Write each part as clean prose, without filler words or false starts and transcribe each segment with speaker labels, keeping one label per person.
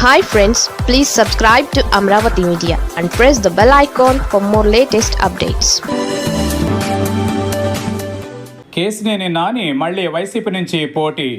Speaker 1: Hi friends, please subscribe to Amravati Media and press the bell icon for more latest updates.
Speaker 2: Kesineni Nani మళ్ళీ YCP నుంచి పోటీ.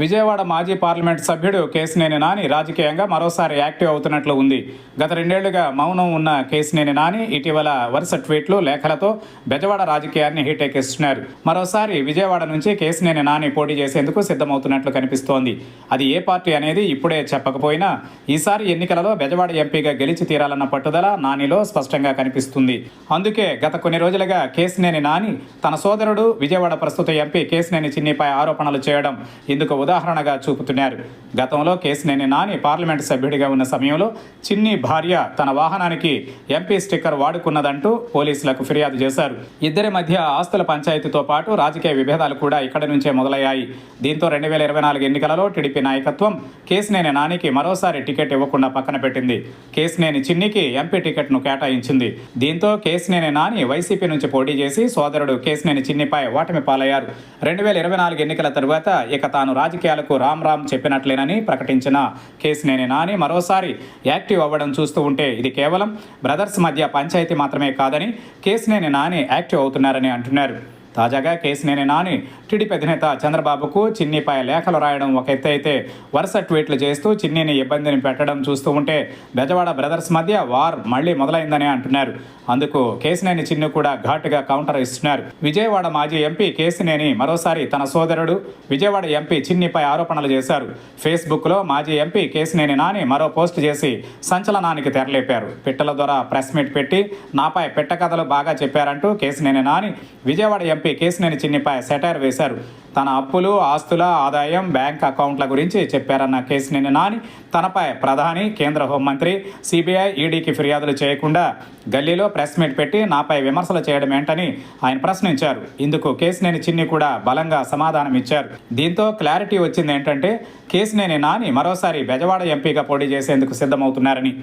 Speaker 2: విజయవాడ మాజీ parliament సభ్యుడు కేసినేని నాని రాజకీయంగా మరోసారి యాక్టివ్ అవుతున్నట్లు ఉంది. గత 2 ఏళ్లుగా మౌనం ఉన్న కేసినేని నాని ఇటీవల వరుస ట్వీట్లు, లేఖలతో బెజవాడ రాజకీయాన్ని హీటెక్కిస్తున్నారు. మరోసారి విజయవాడ నుంచి కేసినేని నాని పోటీ చేసేందుకు సిద్ధమవుతున్నట్లు కనిపిస్తోంది. అది ఏ పార్టీ అనేది ఇప్పుడే చెప్పకపోయినా ఈసారి ఎన్నికలలో బెజవాడ ఎంపీగా గెలిచి తీరాలన్న పట్టుదల నానిలో స్పష్టంగా కనిపిస్తుంది. అందుకే గత కొన్ని రోజులుగా కేసినేని నాని తన సోదరుడు విజయవాడ ప్రస్తుత ఎంపీ కేసినేని చిన్నిపై ఆరోపణలు చేయడం ఇందుకు ఉదాహరణగా చూపుతున్నారు. గతంలో కేసినేని నాని పార్లమెంటు సభ్యుడిగా ఉన్న సమయంలో చిన్ని భార్య తన వాహనానికి ఎంపీ స్టిక్కర్ వాడుకున్నదంటూ పోలీసులకు ఫిర్యాదు చేశారు. ఇద్దరి మధ్య ఆస్తుల పంచాయతీతో పాటు రాజకీయ విభేదాలు కూడా ఇక్కడి నుంచే మొదలయ్యాయి. దీంతో 2024 ఎన్నికలలో టీడీపీ నాయకత్వం కేసినేని నానికి మరోసారి టికెట్ ఇవ్వకుండా పక్కన పెట్టింది. కేసినేని చిన్నికి ఎంపీ టికెట్ను కేటాయించింది. దీంతో కేసినేని నాని వైసీపీ నుంచి పోటీ చేసి సోదరుడు కేసినేని చిన్నిపై ఓటమి పాలయ్యారు. 2024 ఎన్నికల తరువాత ఇక తాను రాజకీయాలకు రామ్ చెప్పినట్లేనని ప్రకటించిన కేసినేని నాని మరోసారి యాక్టివ్ అవ్వడం చూస్తూ ఉంటే ఇది కేవలం బ్రదర్స్ మధ్య పంచాయతీ మాత్రమే కాదని కేసినేని నాని యాక్టివ్ అవుతున్నారని అంటున్నారు. తాజాగా కేసినేని నాని టీడీపీ అధినేత చంద్రబాబుకు చిన్నిపై లేఖలు రాయడం ఒక ఎత్తు అయితే వరుస ట్వీట్లు చేస్తూ చిన్నిని ఇబ్బందిని పెట్టడం చూస్తూ ఉంటే బెజవాడ బ్రదర్స్ మధ్య వార్ మళ్లీ మొదలైందని అంటున్నారు. అందుకు కేసినేని చిన్ని కూడా ఘాటుగా కౌంటర్ ఇస్తున్నారు. విజయవాడ మాజీ ఎంపీ కేసినేని మరోసారి తన సోదరుడు విజయవాడ ఎంపీ చిన్నిపై ఆరోపణలు చేశారు. ఫేస్బుక్లో మాజీ ఎంపీ కేసినేని నాని మరో పోస్ట్ చేసి సంచలనానికి తెరలేపారు. పిట్టల ద్వారా ప్రెస్ మీట్ పెట్టి నాపై పిట్ట కథలు బాగా చెప్పారంటూ కేసినేని నాని విజయవాడ ఎంపీ కేసినేని చిన్నిపై సెటైర్ వేశారు. తన అప్పులు, ఆస్తుల, ఆదాయం, బ్యాంక్ అకౌంట్ల గురించి చెప్పారన్న కేసినేని నాని తనపై ప్రధాని, కేంద్ర హోంమంత్రి, సిబిఐ, ఈడీకి ఫిర్యాదులు చేయకుండా గల్లీలో ప్రెస్ మీట్ పెట్టి నాపై విమర్శలు చేయడం ఏంటని ఆయన ప్రశ్నించారు. ఇందుకు కేసినేని చిన్ని కూడా బలంగా సమాధానం ఇచ్చారు. దీంతో క్లారిటీ వచ్చింది ఏంటంటే కేసినేని నాని మరోసారి బెజవాడ ఎంపీగా పోటీ చేసేందుకు సిద్ధమవుతున్నారని.